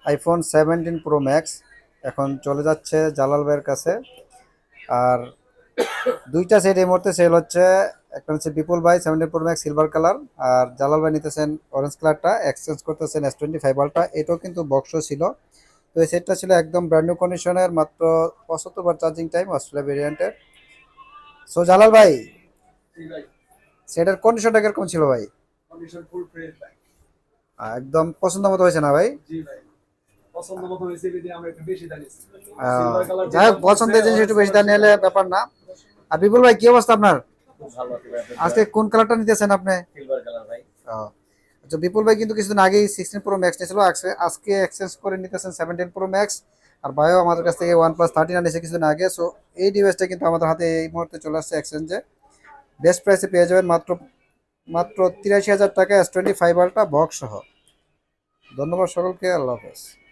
IPhone 17 pro max এখন চলে যাচ্ছে জালাল ভাইয়ের কাছে। আর দুইটা সেট এই মুহূর্তে সেল হচ্ছে। একটা হচ্ছে বিপুল ভাই 17 প্রো ম্যাক্স সিলভার কালার, আর জালাল ভাই নিতেছেন অরেঞ্জ কালারটা, এক্সচেঞ্জ করতেছেন S25 আলট্রা। এটাও কিন্তু বক্স ছিল। তো এই সেটটা ছিল একদম ব্র্যান্ড নিউ কন্ডিশনের, মাত্র 75 বার চার্জিং টাইম, অস্ট্রেলিয়া ভেরিয়েন্টের। সো জালাল ভাই, জি ভাই। সেটার কন্ডিশনটা কিরকম ছিল ভাই? কন্ডিশন ফুল ফ্রেশ ভাই। একদম পছন্দ মতো হয়েছে না ভাই? জি ভাই। পছন্দ মতো হয়েছে বিধে আমরা একটু বেশি দাম নিচ্ছি। আহ, সিলভার কালার যাই হোক, পছন্দের জিনিস একটু বেশি দাম নিলে ব্যাপার না। আর বিপুল ভাই, কি অবস্থা আপনার? খুব ভালো আছে ভাই। আজকে কোন কালারটা নিতেছেন আপনি? সিলভার কালার ভাই। আহ, আচ্ছা, বিপুল ভাই কিন্তু কিছুদিন আগেই 16 প্রো ম্যাক্স নিয়েছিল, আজকে এক্সচেঞ্জ করে নিতেছেন 17 প্রো ম্যাক্স। আর ভাইও আমাদের কাছ থেকে OnePlus 13 নিয়েছে কিছুদিন আগে। সো এই ডিভাইসটা কিন্তু আমাদের হাতে এই মুহূর্তে চলে আসছে এক্সচেঞ্জে। বেস্ট প্রাইসে পেয়ে যাবেন মাত্র মাত্র 83,000 টাকা S25 আলট্রা বক্স সহ। ধন্যবাদ সকলকে, আল্লাহ হাফেজ।